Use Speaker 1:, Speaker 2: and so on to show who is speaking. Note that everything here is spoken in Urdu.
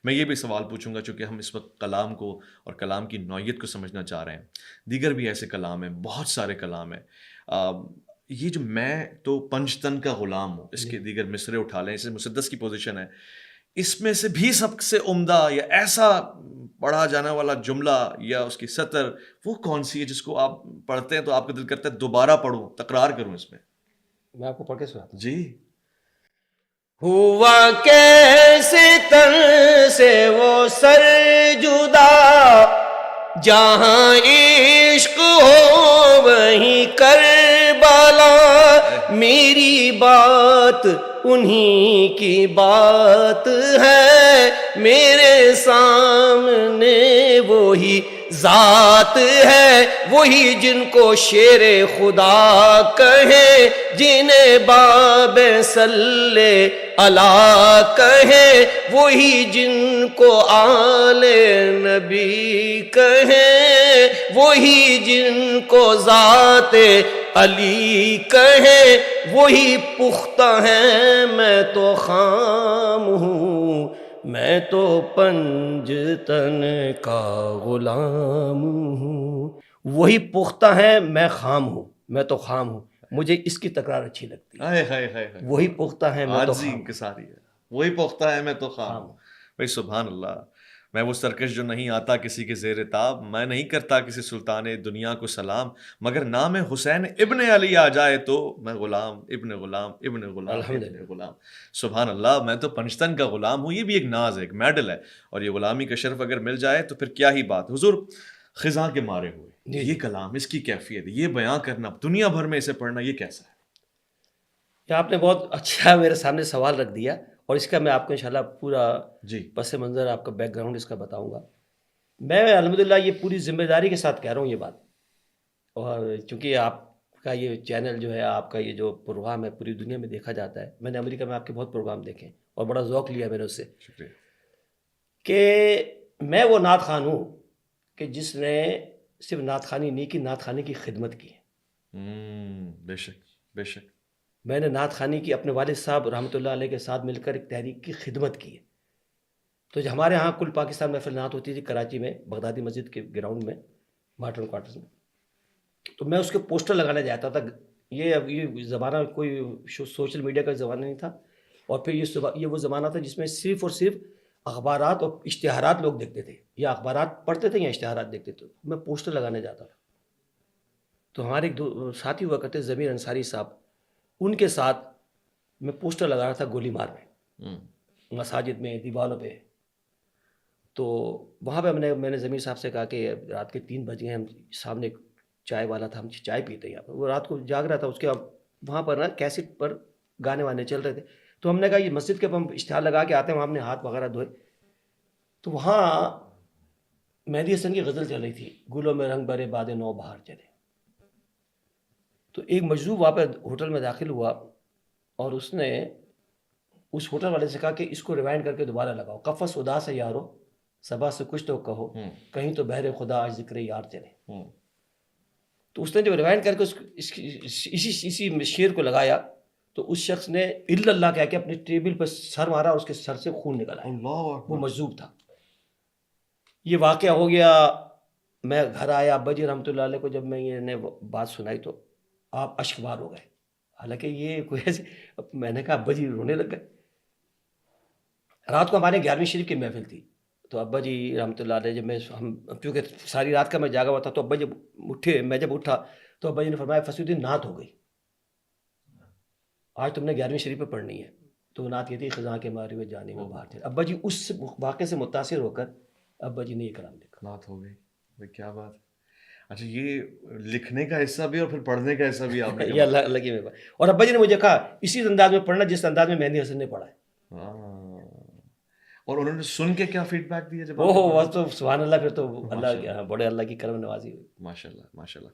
Speaker 1: میں یہ بھی سوال پوچھوں گا چونکہ ہم اس وقت کلام کو اور کلام کی نوعیت کو سمجھنا چاہ رہے ہیں. دیگر بھی ایسے کلام ہیں، بہت سارے کلام ہیں. یہ جو میں تو پنجتن کا غلام ہوں، اس کے دیگر مصرے اٹھا لیں، اسے مسدس کی پوزیشن ہے، اس میں سے بھی سب سے عمدہ یا ایسا پڑھا جانے والا جملہ یا اس کی سطر وہ کون سی ہے جس کو آپ پڑھتے ہیں تو آپ کا دل کرتا ہے دوبارہ پڑھوں، تکرار کروں اس میں؟
Speaker 2: میں آپ کو پڑھ کے سناتا ہوں.
Speaker 1: جی.
Speaker 2: ہوا کیسے تن سے وہ سر جدا، جہاں عشق ہو وہیں کربلا، میری بات انہی کی بات ہے، میرے سامنے وہی ذات ہے، وہی جن کو شیر خدا کہیں، جنہیں باب صلی اللہ کہیں، وہی جن کو آل نبی کہیں، وہی جن کو ذات علی کہیں، وہی پختہ ہیں. میں تو خام ہوں، میں تو پنجتن کا غلام ہوں. وہی پختہ ہیں، میں خام ہوں، میں تو خام ہوں. مجھے اس کی تکرار اچھی لگتی ہے.
Speaker 1: ہائے ہائے ہائے ہائے،
Speaker 2: وہی پختہ ہیں، میں تو
Speaker 1: عاجزی
Speaker 2: خام ہوں.
Speaker 1: انکساری ہے. وہی پختہ ہے، میں تو خام ہوں. بھائی سبحان اللہ. میں وہ سرکش جو نہیں آتا کسی کے زیر تاب، میں نہیں کرتا کسی سلطان دنیا کو سلام، مگر نام حسین ابن علی آ جائے تو میں غلام ابن غلام ابن غلام ابن غلام. سبحان اللہ. میں تو پنجتن کا غلام ہوں. یہ بھی ایک ناز ہے، ایک میڈل ہے، اور یہ غلامی کا شرف اگر مل جائے تو پھر کیا ہی بات. حضور خزاں کے مارے ہوئے یہ کلام، اس کی کیفیت، یہ بیان کرنا، دنیا بھر میں اسے پڑھنا، یہ کیسا ہے؟
Speaker 2: آپ نے بہت اچھا میرے سامنے سوال رکھ دیا، اور اس کا میں آپ کو انشاءاللہ پورا پس منظر، آپ کا بیک گراؤنڈ اس کا بتاؤں گا. میں الحمدللہ یہ پوری ذمہ داری کے ساتھ کہہ رہا ہوں یہ بات. اور چونکہ آپ کا یہ چینل جو ہے، آپ کا یہ جو پروگرام ہے پوری دنیا میں دیکھا جاتا ہے. میں نے امریکہ میں آپ کے بہت پروگرام دیکھے اور بڑا ذوق لیا میں نے اس سے.
Speaker 1: شکریہ.
Speaker 2: کہ میں وہ نعت خوان ہوں کہ جس نے صرف نعت خوانی نہیں کی، نعت خوانی کی خدمت کی.
Speaker 1: بے شک بے شک.
Speaker 2: میں نے نعت خوانی کی اپنے والد صاحب رحمۃ اللہ علیہ کے ساتھ مل کر ایک تحریک کی خدمت کی ہے. تو جو ہمارے ہاں کل پاکستان محفل نعت ہوتی تھی کراچی میں، بغدادی مسجد کے گراؤنڈ میں، ماڈرن کوارٹرز میں، تو میں اس کے پوسٹر لگانے جاتا تھا. یہ زمانہ کوئی سوشل میڈیا کا زمانہ نہیں تھا، اور پھر یہ وہ زمانہ تھا جس میں صرف اور صرف اخبارات اور اشتہارات لوگ دیکھتے تھے، یا اخبارات پڑھتے تھے یا اشتہارات دیکھتے تھے. میں پوسٹر لگانے جاتا تھا. تو ہمارے ایک دو ساتھی ہوا کرتے ضمیر انصاری صاحب، ان کے ساتھ میں پوسٹر لگا رہا تھا گولی مار میں، مساجد میں، دیواروں پہ. تو وہاں پہ میں نے ضمیر صاحب سے کہا کہ رات کے 3 بج گئے، ہم سامنے ایک چائے والا تھا، ہم چائے پیتے ہیں یہاں پہ. وہ رات کو جاگ رہا تھا، اس کے وہاں پر نا کیسٹ پر گانے وانے چل رہے تھے. تو ہم نے کہا یہ مسجد کے ہم اشتہار لگا کے آتے ہیں، وہاں ہم نے ہاتھ وغیرہ دھوئے. تو وہاں مہدی حسن کی غزل چل رہی تھی، گلوں میں رنگ برے باد نو بہار چلے. تو ایک مجذوب وہاں پہ ہوٹل میں داخل ہوا، اور اس نے اس ہوٹل والے سے کہا کہ اس کو ریوائنڈ کر کے دوبارہ لگاؤ. قفس اداس ہے یارو، صبا سے کچھ تو کہو، کہیں تو بہر خدا آج ذکر یار چلے. تو اس نے جب ریوائنڈ کر کے اسی شعر کو لگایا، تو اس شخص نے الا اللہ کہہ کے اپنے ٹیبل پر سر مارا، اور اس کے سر سے خون نکل آیا. وہ مجذوب تھا. یہ واقعہ ہو گیا. میں گھر آیا، ابا جی رحمۃ اللہ علیہ کو جب میں یہ نے بات سنائی تو آپ اشک بار ہو گئے. حالانکہ یہ کوئی ایسے، میں نے کہا ابا جی رونے لگ گئے. رات کو ہمارے 11ویں شریف کی محفل تھی. تو ابا جی رحمۃ اللہ علیہ جب ہم چونکہ ساری رات کا میں جاگا ہوا تھا، تو ابا جب اٹھے، میں جب اٹھا تو ابا جی نے فرمایا فصیح الدین نعت ہو گئی، آج تم نے 11ویں شریف پہ پڑھنی ہے. تو نعت یہ تھی خزاں کے مارے ہوئے جانے میں باہر تھے. ابا جی اس واقعے سے متاثر ہو کر ابا جی نے یہ کلام لکھا.
Speaker 1: نعت ہو گئی. کیا بات ہے. اچھا، یہ لکھنے کا حصہ بھی اور پھر پڑھنے کا حصہ بھی آپ نے
Speaker 2: یہ اللہ کی مہربانی. اور ابا جی نے مجھے کہا اسی انداز میں پڑھنا جس انداز میں مہدی حسن نے پڑھا ہے.
Speaker 1: اور انہوں نے سن کے کیا فیڈ بیک دیا جب؟
Speaker 2: وہ تو سبحان اللہ. پھر تو اللہ بڑے اللہ کی کرم نوازی ہوئی.
Speaker 1: ماشاء اللہ ماشاء اللہ.